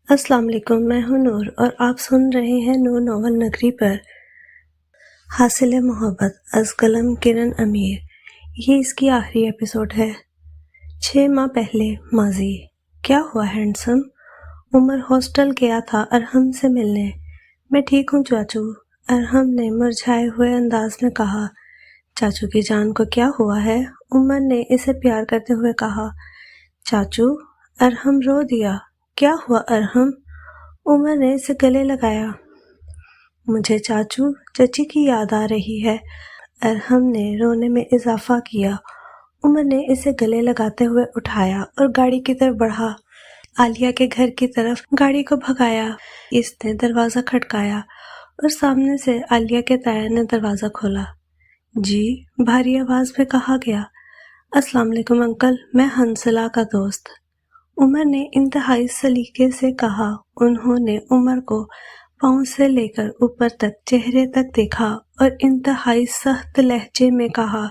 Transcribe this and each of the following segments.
السلام علیکم، میں ہوں نور اور آپ سن رہے ہیں نور ناول نگری پر حاصل محبت از قلم کرن امیر۔ یہ اس کی آخری ایپیسوڈ ہے۔ 6 ماہ پہلے ماضی۔ کیا ہوا ہینڈسم؟ عمر ہاسٹل گیا تھا ارحم سے ملنے۔ میں ٹھیک ہوں چاچو، ارحم نے مرجھائے ہوئے انداز میں کہا۔ چاچو کی جان کو کیا ہوا ہے؟ عمر نے اسے پیار کرتے ہوئے کہا۔ چاچو، ارحم رو دیا۔ کیا ہوا ارحم؟ عمر نے اسے گلے لگایا۔ مجھے چاچو چچی کی یاد آ رہی ہے، ارحم نے رونے میں اضافہ کیا۔ عمر نے اسے گلے لگاتے ہوئے اٹھایا اور گاڑی کی طرف بڑھا۔ عالیہ کے گھر کی طرف گاڑی کو بھگایا۔ اس نے دروازہ کھٹکایا اور سامنے سے عالیہ کے تایا نے دروازہ کھولا۔ جی، بھاری آواز میں کہا گیا۔ السلام علیکم انکل، میں حنزلہ کا دوست، عمر نے انتہائی سلیقے سے کہا۔ انہوں نے عمر کو پاؤں سے لے کر اوپر تک چہرے تک دیکھا اور انتہائی سخت لہجے میں کہا،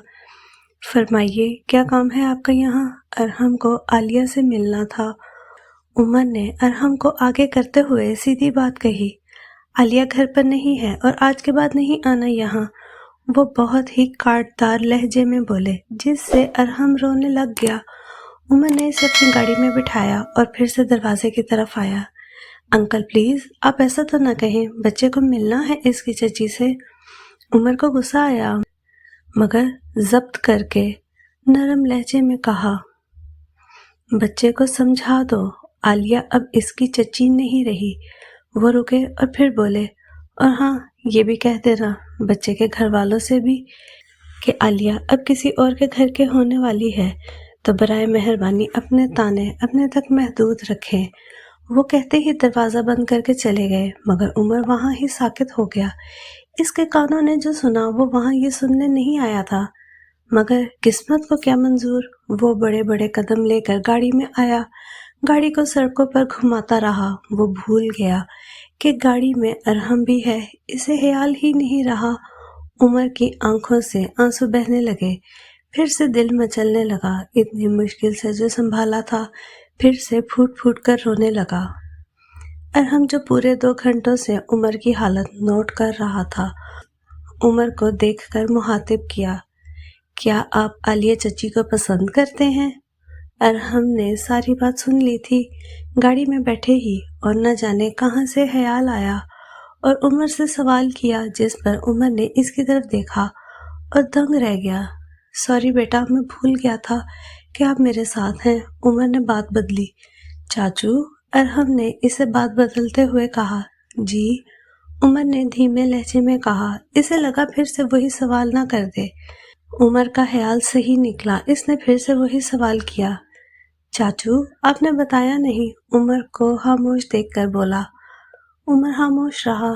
فرمائیے کیا کام ہے آپ کا یہاں؟ ارحم کو عالیہ سے ملنا تھا۔ عمر نے ارحم کو آگے کرتے ہوئے سیدھی بات کہی۔ عالیہ گھر پر نہیں ہے اور آج کے بعد نہیں آنا یہاں، وہ بہت ہی کاٹدار لہجے میں بولے، جس سے ارحم رونے لگ گیا۔ عمر نے اسے اپنی گاڑی میں بٹھایا اور پھر سے دروازے کی طرف آیا۔ انکل پلیز، آپ ایسا تو نہ کہیں، بچے کو ملنا ہے اس کی چچی سے۔ عمر کو غصہ آیا مگر ضبط کر کے نرم لہجے میں کہا، بچے کو سمجھا دو، عالیہ اب اس کی چچی نہیں رہی۔ وہ رکے اور پھر بولے، اور ہاں یہ بھی کہہ دینا بچے کے گھر والوں سے بھی کہ عالیہ اب کسی اور کے گھر کے ہونے والی ہے، تو برائے مہربانی اپنے طانے اپنے تک محدود رکھیں۔ وہ کہتے ہی دروازہ بند کر کے چلے گئے مگر عمر وہاں ہی ساکت ہو گیا۔ اس کے کانوں نے جو سنا وہ وہاں یہ سننے نہیں آیا تھا، مگر قسمت کو کیا منظور، وہ بڑے بڑے قدم لے کر گاڑی میں آیا، گاڑی کو سڑکوں پر گھماتا رہا۔ وہ بھول گیا کہ گاڑی میں ارحم بھی ہے، اسے خیال ہی نہیں رہا۔ عمر کی آنکھوں سے آنسو بہنے لگے، پھر سے دل مچلنے لگا، اتنی مشکل سے جو سنبھالا تھا پھر سے پھوٹ پھوٹ کر رونے لگا۔ ارحم جو پورے 2 گھنٹوں سے عمر کی حالت نوٹ کر رہا تھا، عمر کو دیکھ کر مخاطب کیا، کیا آپ عالیہ چچی کو پسند کرتے ہیں؟ ارحم نے ساری بات سن لی تھی گاڑی میں بیٹھے ہی، اور نہ جانے کہاں سے خیال آیا اور عمر سے سوال کیا، جس پر عمر نے اس کی طرف دیکھا اور دنگ رہ گیا۔ سوری بیٹا، میں بھول گیا تھا کہ آپ میرے ساتھ ہیں۔ عمر نے بات بدلی۔ چاچو، ارحم نے اسے بات بدلتے ہوئے کہا۔ جی، عمر نے دھیمے لہجے میں کہا۔ اسے لگا پھر سے وہی سوال نہ کر دے۔ عمر کا خیال صحیح نکلا، اس نے پھر سے وہی سوال کیا۔ چاچو، آپ نے بتایا نہیں، عمر کو خاموش دیکھ کر بولا۔ عمر خاموش رہا۔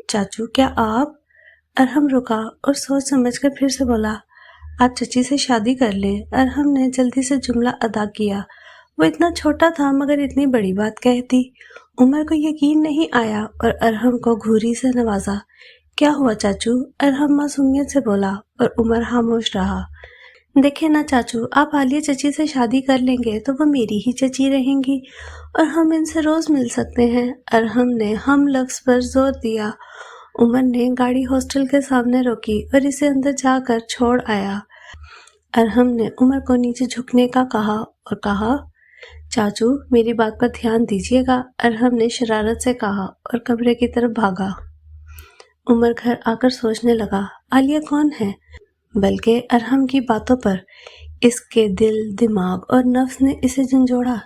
چاچو، کیا آپ؟ ارحم رکا اور سوچ سمجھ کر پھر سے بولا، آپ چچی سے شادی کر لیں۔ ارحم نے جلدی سے جملہ ادا کیا۔ وہ اتنا چھوٹا تھا مگر اتنی بڑی بات کہہ دی۔ عمر کو یقین نہیں آیا اور ارحم کو گھوری سے نوازا۔ کیا ہوا چاچو؟ ارحم معصومیت سے بولا اور عمر خاموش رہا۔ دیکھیں نا چاچو، آپ عالیہ چچی سے شادی کر لیں گے تو وہ میری ہی چچی رہیں گی اور ہم ان سے روز مل سکتے ہیں۔ ارحم نے ہم لفظ پر زور دیا۔ عمر نے گاڑی ہاسٹل کے سامنے روکی اور اسے اندر جا کر چھوڑ آیا۔ ارحم نے عمر کو نیچے جھکنے کا کہا اور کہا، چاچو میری بات پر دھیان دیجیے گا، ارحم نے شرارت سے کہا اور کمرے کی طرف بھاگا۔ عمر گھر آ کر سوچنے لگا، عالیہ کون ہے؟ بلکہ ارحم کی باتوں پر اس کے دل، دماغ اور نفس نے اسے جھنجھوڑا۔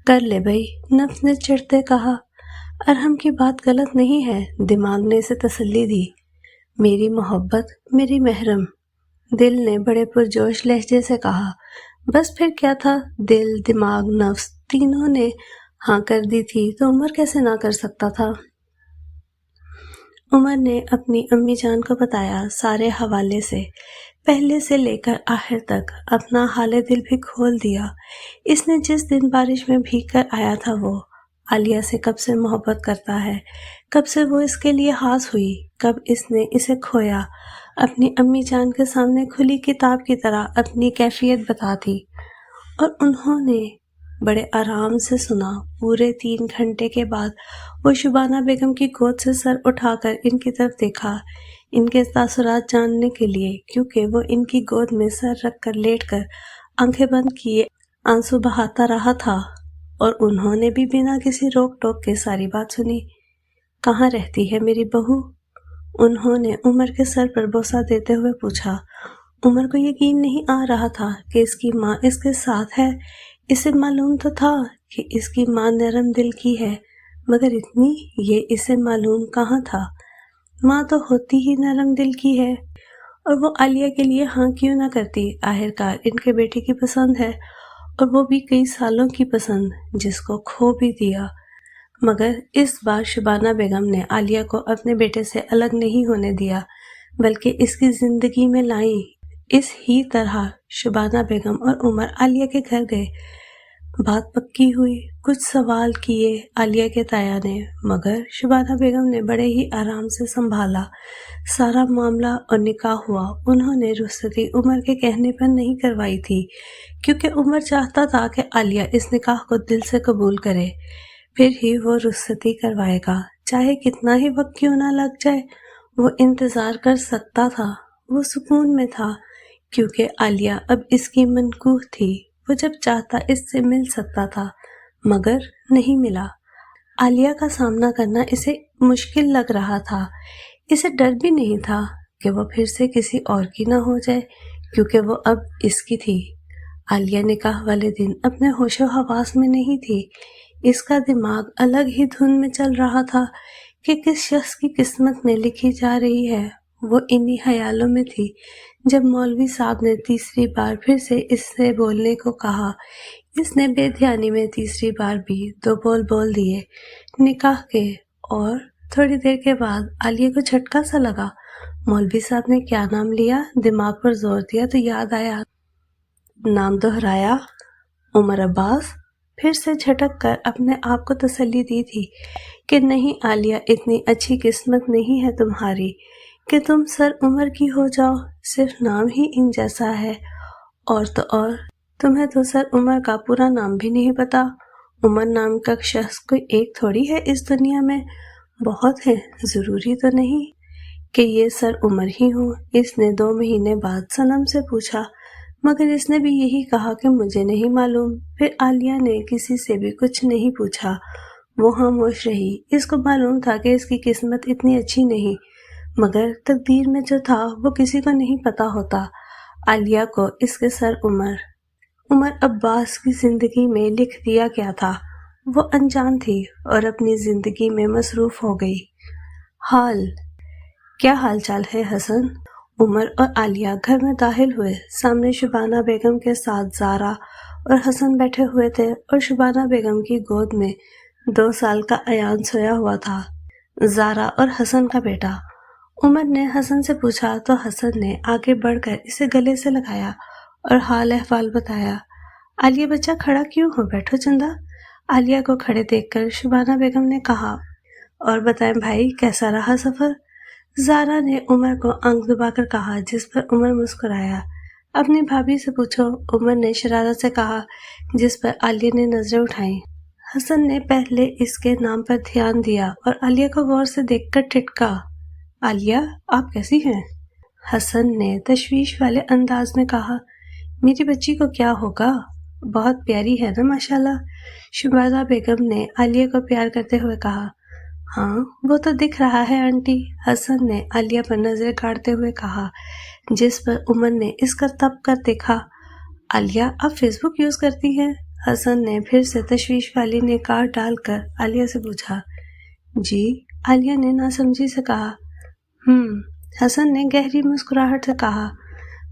کر لے بھائی، نفس نے چڑھتے کہا۔ ارحم کی بات غلط نہیں ہے، دماغ نے اسے تسلی دی۔ میری محبت، میری محرم، دل نے بڑے پرجوش لہجے سے کہا۔ بس پھر کیا تھا، دل، دماغ، نفس تینوں نے ہاں کر دی تھی تو عمر کیسے نہ کر سکتا تھا؟ عمر نے اپنی امی جان کو بتایا، سارے حوالے سے، پہلے سے لے کر آخر تک، اپنا حال دل بھی کھول دیا۔ اس نے جس دن بارش میں بھیگ کر آیا تھا، وہ عالیہ سے کب سے محبت کرتا ہے، کب سے وہ اس کے لیے خاص ہوئی، کب اس نے اسے کھویا، اپنی امی جان کے سامنے کھلی کتاب کی طرح اپنی کیفیت بتا دی اور انہوں نے بڑے آرام سے سنا۔ پورے 3 گھنٹے کے بعد وہ شبانہ بیگم کی گود سے سر اٹھا کر ان کی طرف دیکھا، ان کے تاثرات جاننے کے لیے، کیونکہ وہ ان کی گود میں سر رکھ کر لیٹ کر آنکھیں بند کیے آنسو بہاتا رہا تھا، اور انہوں نے بھی بنا کسی روک ٹوک کے ساری بات سنی۔ کہاں رہتی ہے میری بہو؟ انہوں نے عمر کے سر پر بوسہ دیتے ہوئے پوچھا۔ عمر کو یقین نہیں آ رہا تھا کہ اس کی ماں اس کے ساتھ ہے۔ اسے معلوم تو تھا کہ اس کی ماں نرم دل کی ہے، مگر اتنی یہ اسے معلوم کہاں تھا۔ ماں تو ہوتی ہی نرم دل کی ہے، اور وہ عالیہ کے لیے ہاں کیوں نہ کرتی؟ آخرکار ان کے بیٹے کی پسند ہے، اور وہ بھی کئی سالوں کی پسند، جس کو کھو بھی دیا۔ مگر اس بار شبانہ بیگم نے عالیہ کو اپنے بیٹے سے الگ نہیں ہونے دیا، بلکہ اس کی زندگی میں لائیں۔ اس ہی طرح شبانہ بیگم اور عمر عالیہ کے گھر گئے۔ بات پکی ہوئی، کچھ سوال کیے عالیہ کے تایا نے، مگر شبانہ بیگم نے بڑے ہی آرام سے سنبھالا سارا معاملہ، اور نکاح ہوا۔ انہوں نے رخصتی عمر کے کہنے پر نہیں کروائی تھی، کیونکہ عمر چاہتا تھا کہ عالیہ اس نکاح کو دل سے قبول کرے، پھر ہی وہ رخصتی کروائے گا، چاہے کتنا ہی وقت کیوں نہ لگ جائے۔ وہ انتظار کر سکتا تھا، وہ سکون میں تھا، کیونکہ عالیہ اب اس کی منکوح تھی۔ وہ جب چاہتا اس سے مل سکتا تھا، مگر نہیں ملا۔ عالیہ کا سامنا کرنا اسے مشکل لگ رہا تھا۔ اسے ڈر بھی نہیں تھا کہ وہ پھر سے کسی اور کی نہ ہو جائے، کیونکہ وہ اب اس کی تھی۔ عالیہ نکاح والے دن اپنے ہوش و حواس میں نہیں تھی۔ اس کا دماغ الگ ہی دھن میں چل رہا تھا کہ کس شخص کی قسمت میں لکھی جا رہی ہے۔ وہ انہی خیالوں میں تھی جب مولوی صاحب نے تیسری بار پھر سے اس سے بولنے کو کہا۔ اس نے بے دھیانی میں تیسری بار بھی 2 بول بول دیے نکاح کے، اور تھوڑی دیر کے بعد عالیہ کو جھٹکا سا لگا۔ مولوی صاحب نے کیا نام لیا؟ دماغ پر زور دیا تو یاد آیا، نام دہرایا، عمر عباس۔ پھر سے جھٹک کر اپنے آپ کو تسلی دی تھی کہ نہیں عالیہ، اتنی اچھی قسمت نہیں ہے تمہاری کہ تم سر عمر کی ہو جاؤ، صرف نام ہی ان جیسا ہے، اور تو اور تمہیں تو سر عمر کا پورا نام بھی نہیں پتا۔ عمر نام کا شخص کوئی ایک تھوڑی ہے اس دنیا میں، بہت ہیں، ضروری تو نہیں کہ یہ سر عمر ہی ہوں۔ اس نے 2 مہینے بعد صنم سے پوچھا، مگر اس نے بھی یہی کہا کہ مجھے نہیں معلوم۔ پھر عالیہ نے کسی سے بھی کچھ نہیں پوچھا، وہ خاموش رہی۔ اس کو معلوم تھا کہ اس کی قسمت اتنی اچھی نہیں، مگر تقدیر میں جو تھا وہ کسی کو نہیں پتا ہوتا۔ عالیہ کو اس کے سر عمر عباس کی زندگی میں لکھ دیا گیا تھا۔ وہ انجان تھی اور اپنی زندگی میں مصروف ہو گئی۔ کیا حال چال ہے حسن؟ عمر اور عالیہ گھر میں داخل ہوئے۔ سامنے شبانہ بیگم کے ساتھ زارا اور حسن بیٹھے ہوئے تھے، اور شبانہ بیگم کی گود میں 2 سال کا ایان سویا ہوا تھا، زارا اور حسن کا بیٹا۔ عمر نے حسن سے پوچھا تو حسن نے آگے بڑھ کر اسے گلے سے لگایا اور حال احوال بتایا۔ عالیہ بچہ کھڑا کیوں ہو؟ بیٹھو چندہ۔ عالیہ کو کھڑے دیکھ کر شبانہ بیگم نے کہا، اور بتائیں بھائی کیسا رہا سفر؟ زارا نے عمر کو آنکھ دبا کر کہا، جس پر عمر مسکرایا۔ اپنی بھابھی سے پوچھو، عمر نے شرارت سے کہا، جس پر عالیہ نے نظریں اٹھائیں۔ حسن نے پہلے اس کے نام پر دھیان دیا اور عالیہ کو غور سے دیکھ کر ٹھٹکا۔ عالیہ، آپ کیسی ہیں؟ حسن نے تشویش والے انداز میں کہا، میری بچی کو کیا ہوگا؟ بہت پیاری ہے نا ماشاءاللہ۔ شبانہ بیگم نے عالیہ کو پیار کرتے ہوئے کہا۔ ہاں وہ تو دکھ رہا ہے آنٹی، حسن نے عالیہ پر نظریں گاڑتے ہوئے کہا، جس پر عمر نے اس کا تپ کر دیکھا۔ عالیہ، آپ فیس بک یوز کرتی ہیں؟ حسن نے پھر سے تشویش والی نگاہ ڈال کر عالیہ سے پوچھا۔ جی، عالیہ نے ناسمجھی سے کہا۔ حسن نے گہری مسکراہٹ سے کہا۔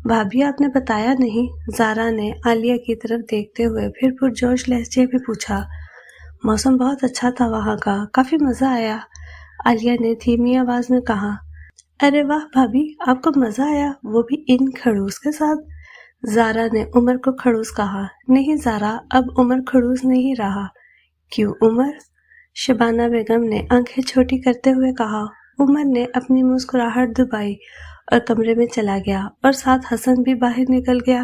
بھابھی آپ نے بتایا نہیں؟ زارا نے عالیہ کی طرف دیکھتے ہوئے پھر پرجوش لہجے میں پوچھا۔ موسم بہت اچھا تھا وہاں کا، کافی مزہ آیا، عالیہ نے دھیمی آواز میں کہا۔ ارے واہ بھابھی، آپ کو مزہ آیا، وہ بھی ان کھڑوس کے ساتھ؟ زارا نے عمر کو کھڑوس کہا۔ نہیں زارا، اب عمر کھڑوس نہیں رہا۔ کیوں عمر؟ شبانہ بیگم نے آنکھیں چھوٹی کرتے ہوئے کہا۔ عمر نے اپنی مسکراہٹ دبائی اور کمرے میں چلا گیا، اور ساتھ حسن بھی باہر نکل گیا۔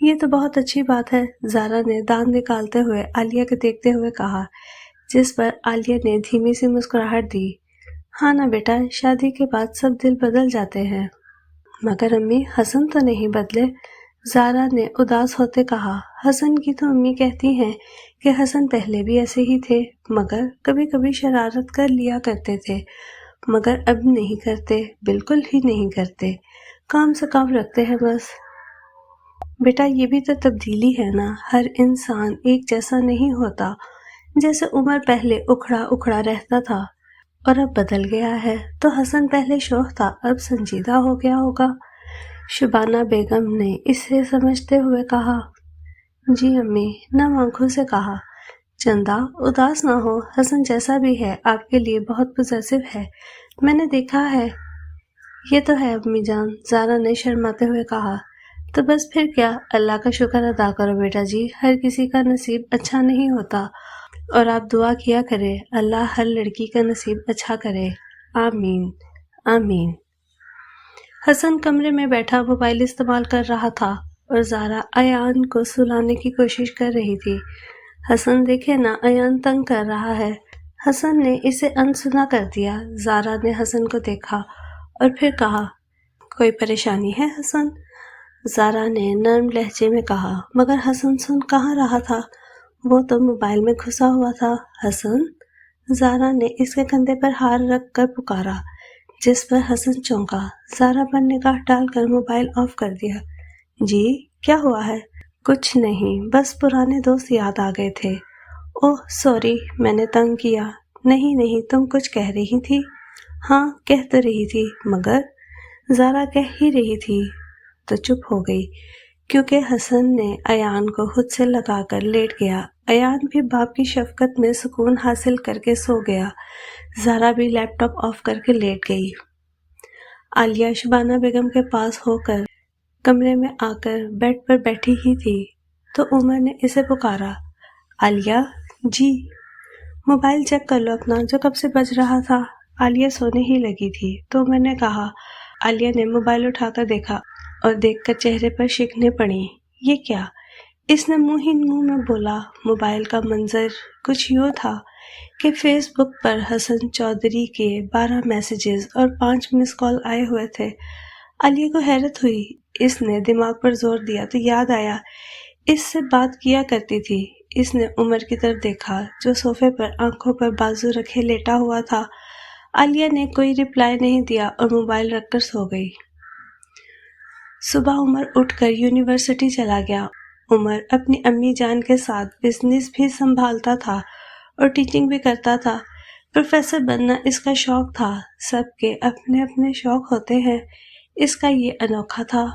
یہ تو بہت اچھی بات ہے، زارا نے دانت نکالتے ہوئے عالیہ کو دیکھتے ہوئے کہا، جس پر عالیہ نے دھیمی سی مسکراہٹ دی۔ ہاں نا بیٹا، شادی کے بعد سب دل بدل جاتے ہیں۔ مگر امی، حسن تو نہیں بدلے، زارا نے اداس ہوتے کہا۔ حسن کی تو امی کہتی ہیں کہ حسن پہلے بھی ایسے ہی تھے، مگر کبھی کبھی شرارت کر لیا کرتے تھے، مگر اب نہیں کرتے، بالکل ہی نہیں کرتے، کام سے کام رکھتے ہیں بس۔ بیٹا یہ بھی تو تبدیلی ہے نا، ہر انسان ایک جیسا نہیں ہوتا، جیسے عمر پہلے اکھڑا اکھڑا رہتا تھا اور اب بدل گیا ہے، تو حسن پہلے شوخ تھا، اب سنجیدہ ہو گیا ہوگا۔ شبانہ بیگم نے اسے سمجھتے ہوئے کہا۔ جی امی، نم آنکھوں سے کہا۔ چندا اداس نہ ہو، حسن جیسا بھی ہے آپ کے لیے بہت پوزیسو ہے، میں نے دیکھا ہے۔ یہ تو ہے امی جان، زارا نے شرماتے ہوئے کہا۔ تو بس پھر کیا، اللہ کا شکر ادا کرو بیٹا جی، ہر کسی کا نصیب اچھا نہیں ہوتا، اور آپ دعا کیا کرے اللہ ہر لڑکی کا نصیب اچھا کرے، آمین آمین۔ حسن کمرے میں بیٹھا موبائل استعمال کر رہا تھا اور زارا ایان کو سلانے کی کوشش کر رہی تھی۔ حسن دیکھے نا، ایان تنگ کر رہا ہے۔ حسن نے اسے انسنا کر دیا۔ زارا نے حسن کو دیکھا اور پھر کہا، کوئی پریشانی ہے حسن؟ زارا نے نرم لہجے میں کہا، مگر حسن سن کہاں رہا تھا، وہ تو موبائل میں گھسا ہوا تھا۔ حسن، زارا نے اس کے کندھے پر ہاتھ رکھ کر پکارا، جس پر حسن چونکا۔ زارا پر نگاہ ڈال کر موبائل آف کر دیا۔ جی کیا ہوا ہے؟ کچھ نہیں، بس پرانے دوست یاد آ گئے تھے۔ اوہ سوری، میں نے تنگ کیا۔ نہیں نہیں، تم کچھ کہہ رہی تھی۔ ہاں کہہ تو رہی تھی، مگر زارا کہہ ہی رہی تھی تو چپ ہو گئی، کیونکہ حسن نے ایان کو خود سے لگا کر لیٹ گیا۔ ایان بھی باپ کی شفقت میں سکون حاصل کر کے سو گیا۔ زارا بھی لیپ ٹاپ آف کر کے لیٹ گئی۔ عالیہ شبانہ بیگم کے پاس ہو کر کمرے میں آ کر بیڈ پر بیٹھی ہی تھی تو عمر نے اسے پکارا۔ عالیہ، جی۔ موبائل چیک کر لو اپنا، جو کب سے بج رہا تھا۔ عالیہ سونے ہی لگی تھی تو میں نے کہا۔ عالیہ نے موبائل اٹھا کر دیکھا اور دیکھ کر چہرے پر شکنیں پڑیں۔ یہ کیا؟ اس نے منہ ہی منہ میں بولا۔ موبائل کا منظر کچھ یوں تھا کہ فیس بک پر حسن چودھری کے 12 میسیجز اور 5 مس کال آئے ہوئے تھے۔ عالیہ کو حیرت ہوئی۔ اس نے دماغ پر زور دیا تو یاد آیا اس سے بات کیا کرتی تھی۔ اس نے عمر کی طرف دیکھا جو صوفے پر آنکھوں پر بازو رکھے لیٹا ہوا تھا۔ عالیہ نے کوئی رپلائی نہیں دیا اور موبائل رکھ کر سو گئی۔ صبح عمر اٹھ کر یونیورسٹی چلا گیا۔ عمر اپنی امی جان کے ساتھ بزنس بھی سنبھالتا تھا اور ٹیچنگ بھی کرتا تھا۔ پروفیسر بننا اس کا شوق تھا۔ سب کے اپنے اپنے شوق ہوتے ہیں، اس کا یہ انوکھا تھا۔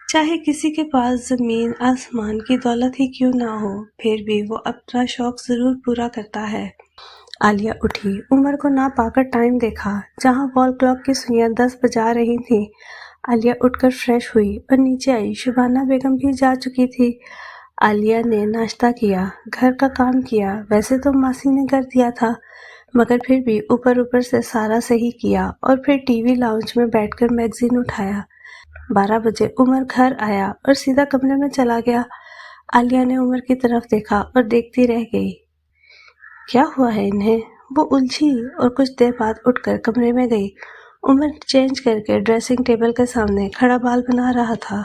چاہے کسی کے پاس زمین آسمان کی دولت ہی کیوں نہ ہو، پھر بھی وہ اپنا شوق ضرور پورا کرتا ہے۔ عالیہ اٹھی، عمر کو نہ پا کر ٹائم دیکھا، جہاں وال کلاک کی سوئیاں 10 بجا رہی تھیں۔ عالیہ اٹھ کر فریش ہوئی اور نیچے آئی۔ شبانہ بیگم بھی جا چکی تھی۔ عالیہ نے ناشتہ کیا، گھر کا کام کیا، ویسے تو ماسی نے کر دیا تھا، مگر پھر بھی اوپر سے سارا صحیح کیا، اور پھر ٹی وی لاؤنج میں بیٹھ کر میگزین اٹھایا۔ 12 بجے عمر گھر آیا اور سیدھا کمرے میں چلا گیا۔ عالیہ نے عمر کی طرف دیکھا اور دیکھتی رہ گئی۔ کیا ہوا ہے انہیں؟ وہ الجھی اور کچھ دیر بعد اٹھ کر کمرے میں گئی۔ عمر چینج کر کے ڈریسنگ ٹیبل کے سامنے کھڑا بال بنا رہا تھا۔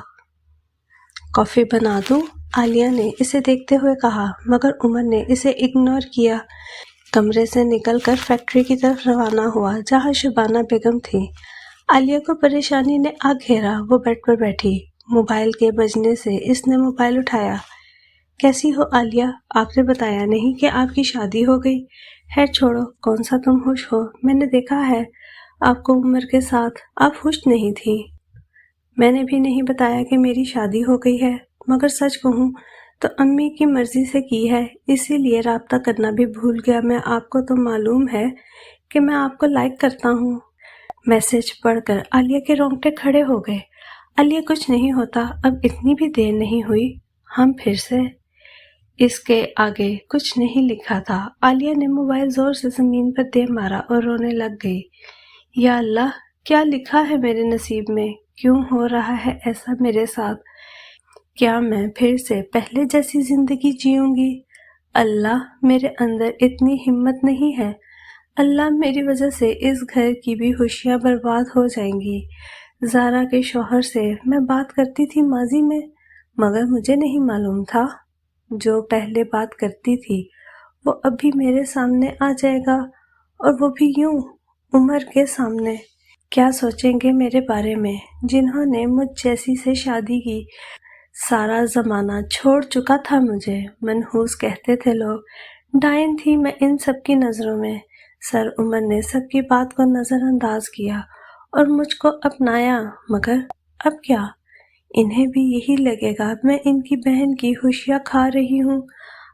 کافی بنا دوں؟ عالیہ نے اسے دیکھتے ہوئے کہا، مگر عمر نے اسے اگنور کیا۔ کمرے سے نکل کر فیکٹری کی طرف روانہ ہوا جہاں شبانہ بیگم تھی۔ عالیہ کو پریشانی نے آ گھیرا۔ وہ بیڈ پر بیٹھی، موبائل کے بجنے سے اس نے موبائل اٹھایا۔ کیسی ہو عالیہ؟ آپ نے بتایا نہیں کہ آپ کی شادی ہو گئی۔ خیر چھوڑو، کون سا تم خوش ہو؟ میں نے دیکھا ہے آپ کو عمر کے ساتھ، آپ خوش نہیں تھی۔ میں نے بھی نہیں بتایا کہ میری شادی ہو گئی ہے، مگر سچ کہوں تو امی کی مرضی سے کی ہے، اسی لیے رابطہ کرنا بھی بھول گیا میں آپ کو۔ تو معلوم ہے کہ میں آپ کو لائک کرتا ہوں۔ میسج پڑھ کر عالیہ کے رونگٹے کھڑے ہو گئے۔ عالیہ کچھ نہیں ہوتا، اب اتنی بھی دیر نہیں ہوئی، ہم پھر سے۔ اس کے آگے کچھ نہیں لکھا تھا۔ عالیہ نے موبائل زور سے زمین پر دے مارا اور رونے لگ گئی۔ یا اللہ، کیا لکھا ہے میرے نصیب میں؟ کیوں ہو رہا ہے ایسا میرے ساتھ؟ کیا میں پھر سے پہلے جیسی زندگی جیوں گی؟ اللہ، میرے اندر اتنی ہمت نہیں ہے۔ اللہ، میری وجہ سے اس گھر کی بھی خوشیاں برباد ہو جائیں گی۔ زارا کے شوہر سے میں بات کرتی تھی ماضی میں، مگر مجھے نہیں معلوم تھا جو پہلے بات کرتی تھی وہ اب بھی میرے سامنے آ جائے گا، اور وہ بھی یوں عمر کے سامنے۔ کیا سوچیں گے میرے بارے میں جنہوں نے مجھ جیسی سے شادی کی؟ سارا زمانہ چھوڑ چکا تھا مجھے، منحوس کہتے تھے لوگ، ڈائن تھی میں ان سب کی نظروں میں۔ سر عمر نے سب کی بات کو نظر انداز کیا اور مجھ کو اپنایا، مگر اب کیا؟ انہیں بھی یہی لگے گا میں ان کی بہن کی خوشیاں کھا رہی ہوں۔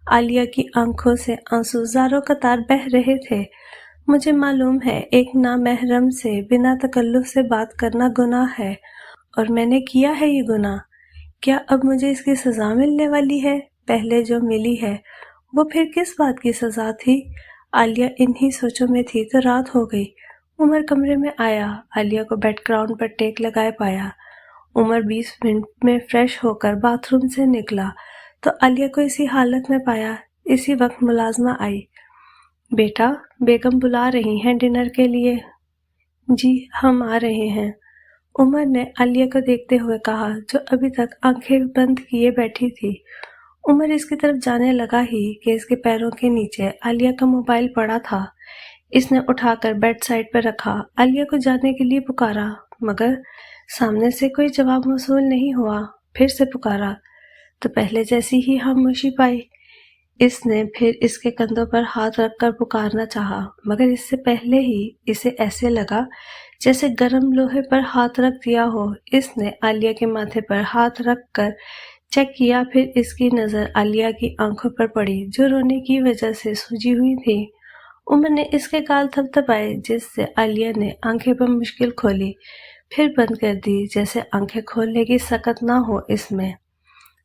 عالیہ کی آنکھوں سے آنسو زاروں قطار بہہ رہے تھے۔ مجھے معلوم ہے ایک نامحرم سے بنا تکلف سے بات کرنا گناہ ہے، اور میں نے کیا ہے یہ گناہ۔ کیا اب مجھے اس کی سزا ملنے والی ہے؟ پہلے جو ملی ہے وہ پھر کس بات کی سزا تھی؟ عالیہ انہی سوچوں میں تھی تو رات ہو گئی۔ عمر کمرے میں آیا، عالیہ کو بیڈ گراؤنڈ پر ٹیک لگائے پایا۔ عمر 20 منٹ میں فریش ہو کر باتھ روم سے نکلا تو عالیہ کو اسی حالت میں پایا۔ اسی وقت ملازمہ آئی۔ بیٹا، بیگم بلا رہی ہیں ڈنر کے لیے۔ جی، ہم آ رہے ہیں، عمر نے عالیہ کو دیکھتے ہوئے کہا، جو ابھی تک آنکھیں بند کیے بیٹھی تھی۔ عمر اس کی طرف جانے لگا ہی کہ اس کے پیروں کے نیچے عالیہ کا موبائل پڑا تھا۔ اس نے اٹھا کر بیڈ سائڈ پر رکھا، عالیہ کو جانے کے لیے پکارا، مگر سامنے سے کوئی جواب موصول نہیں ہوا۔ پھر سے پکارا تو پہلے جیسی ہی خاموشی پائی۔ اس نے پھر اس کے کندھوں پر ہاتھ رکھ کر پکارنا چاہا، مگر اس سے پہلے ہی اسے ایسے لگا جیسے گرم لوہے پر ہاتھ رکھ دیا ہو۔ اس نے عالیہ کے ماتھے پر ہاتھ رکھ کر چیک کیا، پھر اس کی نظر عالیہ کی آنکھوں پر پڑی جو رونے کی وجہ سے سوجی ہوئی تھی۔ عمر نے اس کے گال تھپتھپائے، جس سے عالیہ نے آنکھیں بمشکل کھولی، پھر بند کر دی، جیسے آنکھیں کھولنے کی سکت نہ ہو اس میں۔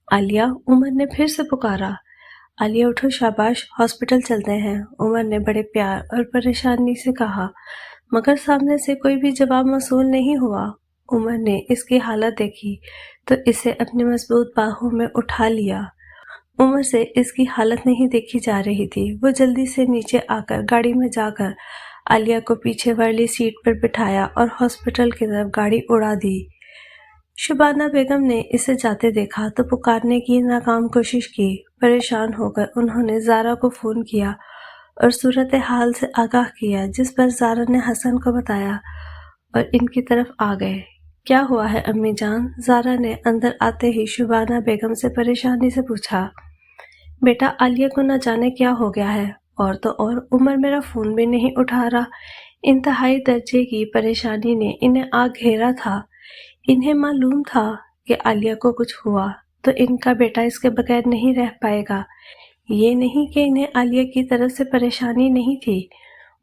عالیہ، عمر نے پھر سے پکارا۔ عالیہ، اٹھو، شاباش، ہاسپٹل چلتے ہیں، عمر نے بڑے پیار اور پریشانی سے کہا، مگر سامنے سے کوئی بھی جواب موصول نہیں ہوا۔ عمر نے اس کی حالت دیکھی تو اسے اپنی مضبوط باہوں میں اٹھا لیا۔ عمر سے اس کی حالت نہیں دیکھی جا رہی تھی۔ وہ جلدی سے نیچے آ کر گاڑی میں جا کر عالیہ کو پیچھے والی سیٹ پر بٹھایا اور ہاسپٹل کی طرف گاڑی اڑا دی۔ شبانہ بیگم نے اسے جاتے دیکھا تو پکارنے کی ناکام کوشش کی۔ پریشان ہو کر انہوں نے زارا کو فون کیا اور صورتحال سے آگاہ کیا، جس پر زارا نے حسن کو بتایا اور ان کی طرف آ گئے۔ کیا ہوا ہے امی جان؟ زارا نے اندر آتے ہی شبانہ بیگم سے پریشانی سے پوچھا۔ بیٹا، عالیہ کو نہ جانے کیا ہو گیا ہے، اور تو اور عمر میرا فون بھی نہیں اٹھا رہا۔ انتہائی درجے کی پریشانی نے انہیں آ گھیرا تھا۔ انہیں معلوم تھا کہ عالیہ کو کچھ ہوا تو ان کا بیٹا اس کے بغیر نہیں رہ پائے گا۔ یہ نہیں کہ انہیں عالیہ کی طرف سے پریشانی نہیں تھی،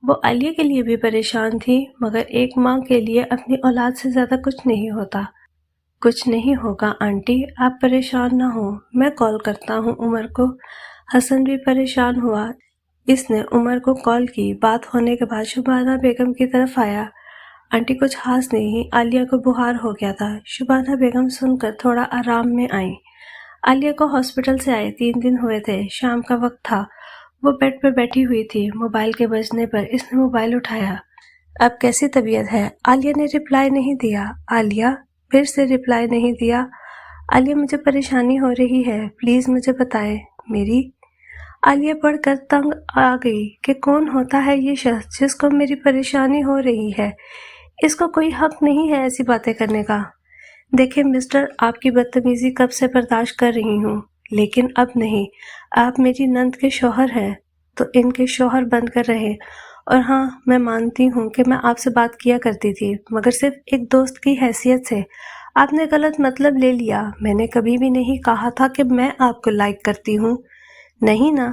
وہ عالیہ کے لیے بھی پریشان تھی، مگر ایک ماں کے لیے اپنی اولاد سے زیادہ کچھ نہیں ہوتا۔ کچھ نہیں ہوگا آنٹی، آپ پریشان نہ ہوں، میں کال کرتا ہوں عمر کو۔ حسن بھی پریشان ہوا۔ اس نے عمر کو کال کی۔ بات ہونے کے بعد شبانہ بیگم کی طرف آیا۔ آنٹی، کچھ خاص نہیں، عالیہ کو بخار ہو گیا تھا۔ شبانہ بیگم سن کر تھوڑا آرام میں آئیں۔ عالیہ کو ہاسپٹل سے آئے 3 دن ہوئے تھے، شام کا وقت تھا، وہ بیڈ پر بیٹھی ہوئی تھی۔ موبائل کے بجنے پر اس نے موبائل اٹھایا۔ اب کیسی طبیعت ہے؟ عالیہ نے رپلائی نہیں دیا۔ عالیہ پھر سے رپلائی نہیں دیا۔ عالیہ، مجھے پریشانی ہو رہی ہے، پلیز مجھے بتائیں۔ میری؟ عالیہ پڑھ کر تنگ آ گئی کہ کون ہوتا ہے یہ شخص جس کو میری پریشانی ہو رہی ہے؟ اس کو کوئی حق نہیں ہے ایسی باتیں کرنے کا۔ دیکھیں مسٹر، آپ کی بدتمیزی کب سے برداشت کر رہی ہوں، لیکن اب نہیں۔ آپ میری نند کے شوہر ہیں تو ان کے شوہر بن کر رہے۔ اور ہاں، میں مانتی ہوں کہ میں آپ سے بات کیا کرتی تھی، مگر صرف ایک دوست کی حیثیت سے۔ آپ نے غلط مطلب لے لیا۔ میں نے کبھی بھی نہیں کہا تھا کہ میں آپ کو لائک کرتی ہوں۔ نہیں نا،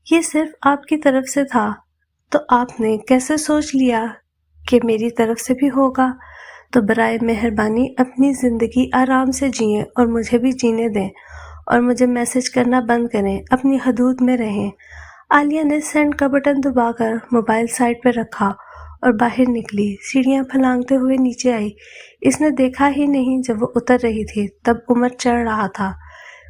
یہ صرف آپ کی طرف سے تھا، تو آپ نے کیسے سوچ لیا کہ میری طرف سے بھی ہوگا؟ تو برائے مہربانی اپنی زندگی آرام سے جئیں اور مجھے بھی جینے دیں، اور مجھے میسج کرنا بند کریں، اپنی حدود میں رہیں۔ عالیہ نے سینڈ کا بٹن دبا کر موبائل سائڈ پر رکھا اور باہر نکلی۔ سیڑھیاں پھلانگتے ہوئے نیچے آئی۔ اس نے دیکھا ہی نہیں جب وہ اتر رہی تھی، تب عمر چڑھ رہا تھا۔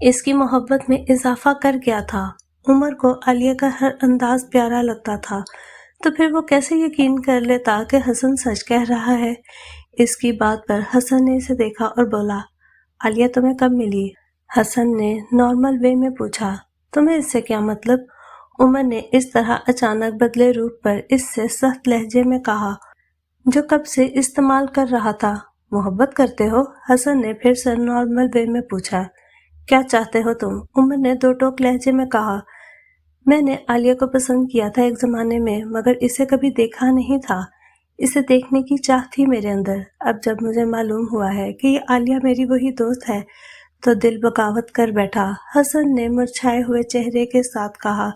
اس کی محبت میں اضافہ کر گیا تھا۔ عمر کو عالیہ کا ہر انداز پیارا لگتا تھا، تو پھر وہ کیسے یقین کر لیتا کہ حسن سچ کہہ رہا ہے؟ اس کی بات پر حسن نے اسے دیکھا اور بولا، عالیہ تمہیں کب ملی؟ حسن نے نارمل وے میں پوچھا، تمہیں اس سے کیا مطلب؟ عمر نے اس طرح اچانک بدلے روپ پر اس سے سخت لہجے میں کہا جو کب سے استعمال کر رہا تھا۔ محبت کرتے ہو؟ حسن نے پھر سے نارمل وے میں پوچھا۔ کیا چاہتے ہو تم؟ عمر نے دو ٹوک لہجے میں کہا۔ میں نے عالیہ کو پسند کیا تھا ایک زمانے میں، مگر اسے کبھی دیکھا نہیں تھا۔ اسے دیکھنے کی چاہ تھی میرے اندر۔ اب جب مجھے معلوم ہوا ہے کہ یہ عالیہ میری وہی دوست ہے تو دل بغاوت کر بیٹھا۔ حسن نے مرجھائے ہوئے چہرے کے ساتھ کہا۔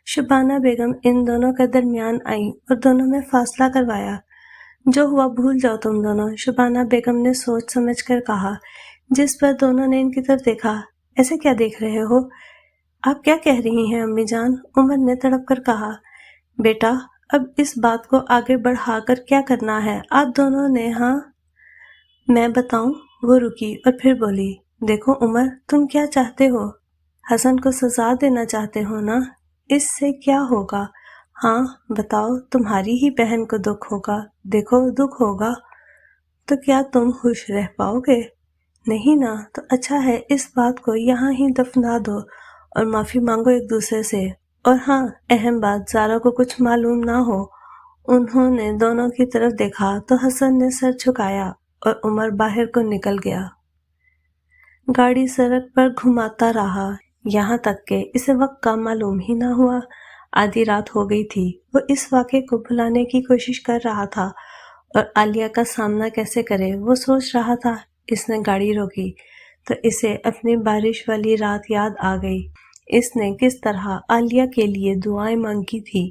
شبانہ بیگم ان دونوں کے درمیان آئیں اور دونوں میں فاصلہ کروایا۔ جو ہوا بھول جاؤ تم دونوں، شبانہ بیگم نے سوچ سمجھ کر کہا، جس پر دونوں نے ان کی طرف دیکھا۔ ایسے کیا دیکھ رہے ہو؟ آپ کیا کہہ رہی ہیں امی جان؟ عمر نے تڑپ کر کہا۔ بیٹا، اب اس بات کو آگے بڑھا کر کیا کرنا ہے؟ آپ دونوں نے ہاں میں بتاؤں؟ وہ رکی اور پھر بولی، دیکھو عمر، تم کیا چاہتے ہو؟ حسن کو سزا دینا چاہتے ہو نا؟ اس سے کیا ہوگا؟ ہاں بتاؤ، تمہاری ہی بہن کو دکھ ہوگا۔ دیکھو دکھ ہوگا تو کیا تم خوش رہ پاؤ گے؟ نہیں نا، تو اچھا ہے اس بات کو یہاں ہی دفنا دو اور معافی مانگو ایک دوسرے سے۔ اور ہاں، اہم بات، زارا کو کچھ معلوم نہ ہو۔ انہوں نے دونوں کی طرف دیکھا تو حسن نے سر جھکایا اور عمر باہر کو نکل گیا۔ گاڑی سڑک پر گھماتا رہا یہاں تک کہ اسے وقت کا معلوم ہی نہ ہوا۔ آدھی رات ہو گئی تھی۔ وہ اس واقعے کو بھلانے کی کوشش کر رہا تھا اور عالیہ کا سامنا کیسے کرے وہ سوچ رہا تھا۔ اس نے گاڑی روکی تو اسے اپنی بارش والی رات یاد آ گئی۔ اس نے کس طرح عالیہ کے لیے دعائیں مانگی تھی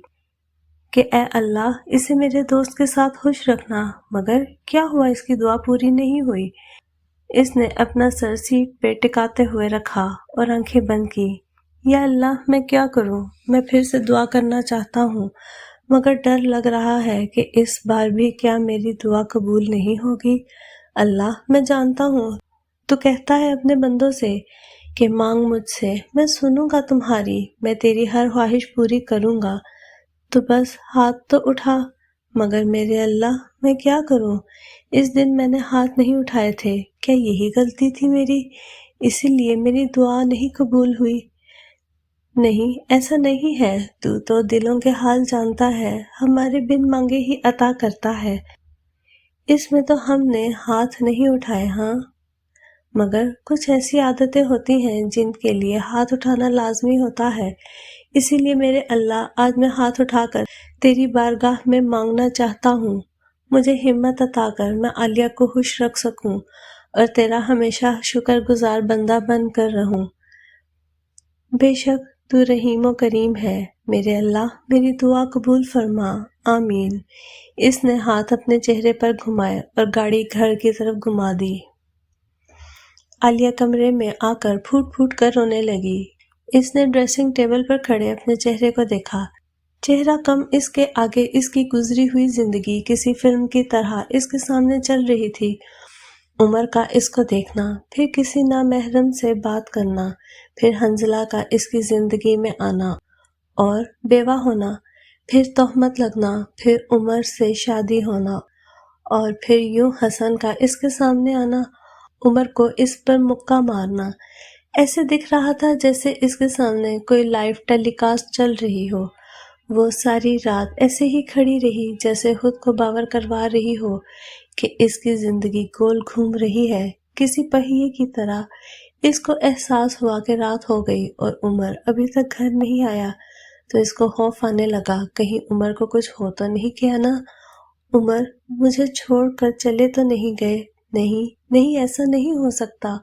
کہ اے اللہ اسے میرے دوست کے ساتھ خوش رکھنا، مگر کیا ہوا، اس کی دعا پوری نہیں ہوئی۔ اس نے اپنا سر سیٹ پہ ٹکاتے ہوئے رکھا اور آنکھیں بند کی۔ یا اللہ، میں کیا کروں؟ میں پھر سے دعا کرنا چاہتا ہوں، مگر ڈر لگ رہا ہے کہ اس بار بھی کیا میری دعا قبول نہیں ہوگی۔ اللہ، میں جانتا ہوں تو کہتا ہے اپنے بندوں سے کہ مانگ مجھ سے، میں سنوں گا تمہاری، میں تیری ہر خواہش پوری کروں گا، تو بس ہاتھ تو اٹھا۔ مگر میرے اللہ، میں کیا کروں؟ اس دن میں نے ہاتھ نہیں اٹھائے تھے، کیا یہی غلطی تھی میری؟ اسی لیے میری دعا نہیں قبول ہوئی؟ نہیں، ایسا نہیں ہے، تو دلوں کے حال جانتا ہے، ہمارے بن مانگے ہی عطا کرتا ہے۔ اس میں تو ہم نے ہاتھ نہیں اٹھائے ہاں، مگر کچھ ایسی عادتیں ہوتی ہیں جن کے لیے ہاتھ اٹھانا لازمی ہوتا ہے۔ اسی لیے میرے اللہ، آج میں ہاتھ اٹھا کر تیری بارگاہ میں مانگنا چاہتا ہوں، مجھے ہمت عطا کر میں عالیہ کو خوش رکھ سکوں اور تیرا ہمیشہ شکر گزار بندہ بن کر رہوں۔ بے شک تو رحیم و کریم ہے، میرے اللہ میری دعا قبول فرما، آمین۔ اس نے ہاتھ اپنے چہرے پر گھمائے اور گاڑی گھر کی طرف گھما دی۔ عالیہ کمرے میں آ کر پھوٹ پھوٹ کر رونے لگی۔ اس نے ڈریسنگ ٹیبل پر کھڑے اپنے چہرے کو دیکھا۔ چہرہ کم اس کے آگے اس کی گزری ہوئی زندگی کسی فلم کی طرح اس کے سامنے چل رہی تھی۔ عمر کا اس کو دیکھنا، پھر کسی نامحرم سے بات کرنا، پھر حنزلہ کا اس کی زندگی میں آنا اور بیوہ ہونا، پھر تہمت لگنا، پھر عمر سے شادی ہونا اور پھر یوں حسن کا اس کے سامنے آنا، عمر کو اس پر مکہ مارنا۔ ایسے دکھ رہا تھا جیسے اس کے سامنے کوئی لائیو ٹیلی کاسٹ چل رہی ہو۔ وہ ساری رات ایسے ہی کھڑی رہی جیسے خود کو باور کروا رہی ہو کہ اس کی زندگی گول گھوم رہی ہے کسی پہیے کی طرح۔ اس کو احساس ہوا کہ رات ہو گئی اور عمر ابھی تک گھر نہیں آیا، تو اس کو خوف آنے لگا، کہیں عمر کو کچھ ہو تو نہیں کیا نا؟ عمر مجھے چھوڑ کر چلے تو نہیں گئے؟ نہیں نہیں، ایسا نہیں ہو سکتا،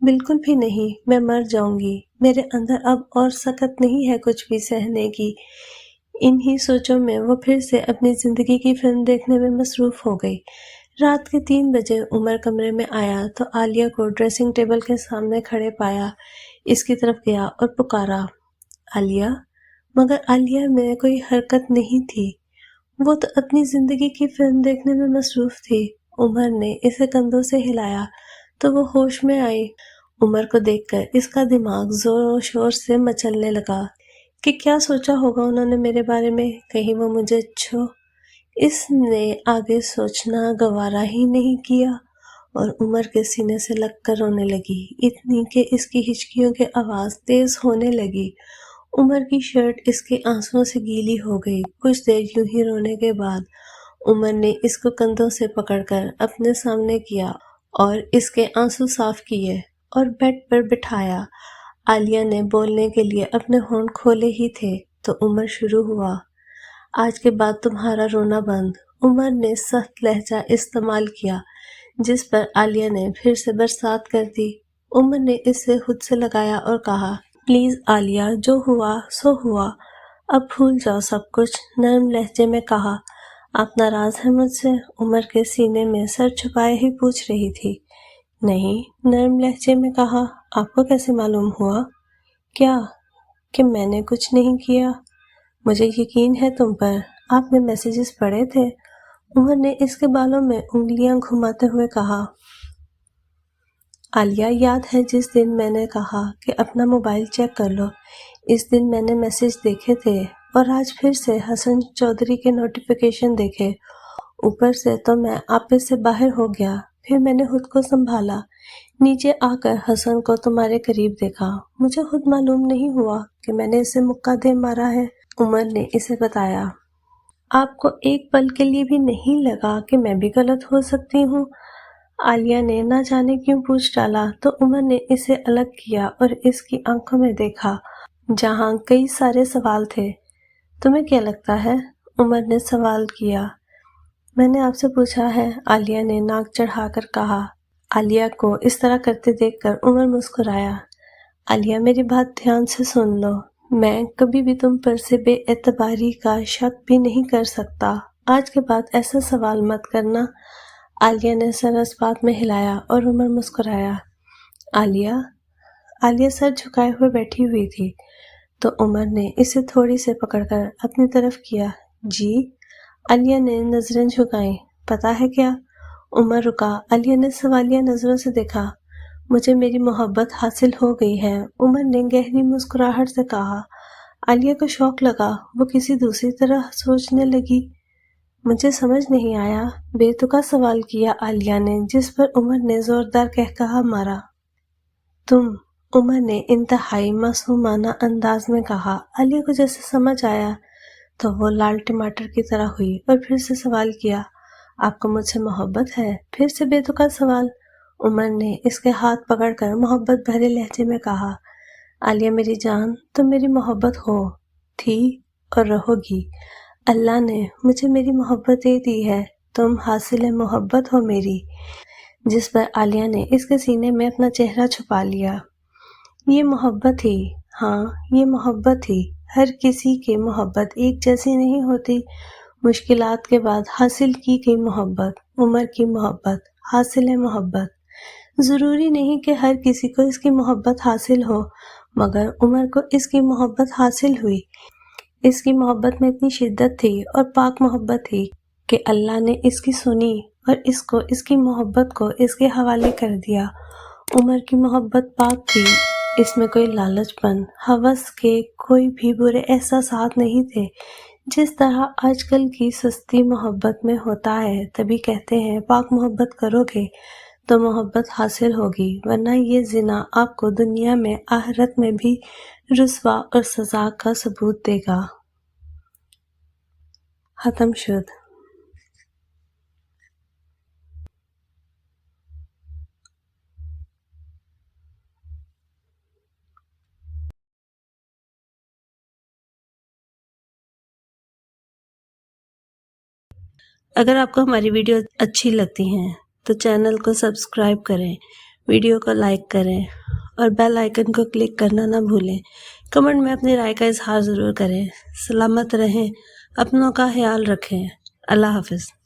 بالکل بھی نہیں، میں مر جاؤں گی، میرے اندر اب اور سکت نہیں ہے کچھ بھی سہنے کی۔ انہی سوچوں میں وہ پھر سے اپنی زندگی کی فلم دیکھنے میں مصروف ہو گئی۔ رات کے 3 بجے عمر کمرے میں آیا تو عالیہ کو ڈریسنگ ٹیبل کے سامنے کھڑے پایا۔ اس کی طرف گیا اور پکارا، عالیہ! مگر عالیہ میں کوئی حرکت نہیں تھی، وہ تو اپنی زندگی کی فلم دیکھنے میں مصروف تھی۔ عمر نے اسے کندھوں سے ہلایا تو وہ ہوش میں آئی۔ عمر کو دیکھ کر اس کا دماغ زور و شور سے مچلنے لگا کہ کیا سوچا ہوگا انہوں نے میرے بارے میں، کہیں وہ مجھے اس نے آگے سوچنا گوارا ہی نہیں کیا اور عمر کے سینے سے لگ کر رونے لگی، اتنی کہ اس کی ہچکیوں کی آواز تیز ہونے لگی۔ عمر کی شرٹ اس کے آنسوؤں سے گیلی ہو گئی۔ کچھ دیر یوں ہی رونے کے بعد عمر نے اس کو کندھوں سے پکڑ کر اپنے سامنے کیا اور اس کے آنسو صاف کیے اور بیڈ پر بٹھایا۔ عالیہ نے بولنے کے لیے اپنے ہونٹ کھولے ہی تھے تو عمر شروع ہوا، آج کے بعد تمہارا رونا بند۔ عمر نے سخت لہجہ استعمال کیا جس پر عالیہ نے پھر سے برسات کر دی۔ عمر نے اسے خود سے لگایا اور کہا، پلیز عالیہ، جو ہوا سو ہوا، اب بھول جاؤ سب کچھ۔ نرم لہجے میں کہا، آپ ناراض ہیں مجھ سے؟ عمر کے سینے میں سر چھپائے ہی پوچھ رہی تھی۔ نہیں، نرم لہجے میں کہا، آپ کو کیسے معلوم ہوا؟ کیا کہ میں نے کچھ نہیں کیا؟ مجھے یقین ہے تم پر، آپ نے میسیجز پڑھے تھے۔ عمر نے اس کے بالوں میں انگلیاں گھماتے ہوئے کہا، عالیہ یاد ہے جس دن میں نے کہا کہ اپنا موبائل چیک کر لو، اس دن میں نے میسیج دیکھے تھے اور آج پھر سے حسن چودھری کے نوٹیفیکیشن دیکھے۔ اوپر سے تو میں آپے سے باہر ہو گیا، پھر میں نے خود کو سنبھالا، نیچے آ کر حسن کو تمہارے قریب دیکھا، مجھے خود معلوم نہیں ہوا کہ میں نے اسے مکہ دے مارا ہے۔ عمر نے اسے بتایا، آپ کو ایک پل کے لیے بھی نہیں لگا کہ میں بھی غلط ہو سکتی ہوں؟ عالیہ نے نہ جانے کیوں پوچھ ڈالا تو عمر نے اسے الگ کیا اور اس کی آنکھوں میں دیکھا جہاں کئی سارے سوال تھے۔ تمہیں کیا لگتا ہے؟ عمر نے سوال کیا۔ میں نے آپ سے پوچھا ہے، عالیہ نے ناک چڑھا کر کہا۔ عالیہ کو اس طرح کرتے دیکھ کر عمر مسکرایا۔ عالیہ میری بات دھیان سے سن لو، میں کبھی بھی تم پر سے بے اعتباری کا شک بھی نہیں کر سکتا، آج کے بعد ایسا سوال مت کرنا۔ عالیہ نے سر اس بات میں ہلایا اور عمر مسکرایا۔ عالیہ سر جھکائے ہوئے بیٹھی ہوئی تھی تو عمر نے اسے تھوڑی سے پکڑ کر اپنی طرف کیا۔ جی؟ عالیہ نے نظریں جھکائیں۔ پتا ہے کیا؟ عمر رکا۔ عالیہ نے سوالیہ نظروں سے دیکھا۔ مجھے میری محبت حاصل ہو گئی ہے، عمر نے گہری مسکراہٹ سے کہا۔ عالیہ کو شوق لگا، وہ کسی دوسری طرح سوچنے لگی۔ مجھے سمجھ نہیں آیا، بے تکا سوال کیا عالیہ نے، جس پر عمر نے زوردار قہقہا مارا۔ تم؟ عمر نے انتہائی معصومانہ انداز میں کہا۔ عالیہ کو جیسے سمجھ آیا تو وہ لال ٹماٹر کی طرح ہوئی اور پھر سے سوال کیا، آپ کو مجھ سے محبت ہے؟ پھر سے بے تکا سوال۔ عمر نے اس کے ہاتھ پکڑ کر محبت بھرے لہجے میں کہا، عالیہ میری جان، تم میری محبت ہو، تھی اور رہو گی۔ اللہ نے مجھے میری محبت دے دی ہے، تم حاصل محبت ہو میری۔ جس پر عالیہ نے اس کے سینے میں اپنا چہرہ چھپا لیا۔ یہ محبت ہی، ہاں یہ محبت ہی، ہر کسی کی محبت ایک جیسی نہیں ہوتی۔ مشکلات کے بعد حاصل کی گئی محبت، عمر کی محبت، حاصل محبت۔ ضروری نہیں کہ ہر کسی کو اس کی محبت حاصل ہو، مگر عمر کو اس کی محبت حاصل ہوئی۔ اس کی محبت میں اتنی شدت تھی اور پاک محبت تھی کہ اللہ نے اس کی سنی اور اس کو اس کی محبت کو اس کے حوالے کر دیا۔ عمر کی محبت پاک تھی، اس میں کوئی لالچ پن، ہوس کے کوئی بھی برے احساسات نہیں تھے، جس طرح آج کل کی سستی محبت میں ہوتا ہے۔ تبھی کہتے ہیں پاک محبت کرو گے تو محبت حاصل ہوگی، ورنہ یہ زنا آپ کو دنیا میں آخرت میں بھی رسوا اور سزا کا ثبوت دے گا۔ ختم شد۔ اگر آپ کو ہماری ویڈیو اچھی لگتی ہیں تو چینل کو سبسکرائب کریں، ویڈیو کو لائک کریں اور بیل آئیکن کو کلک کرنا نہ بھولیں۔ کمنٹ میں اپنی رائے کا اظہار ضرور کریں۔ سلامت رہیں، اپنوں کا خیال رکھیں۔ اللہ حافظ۔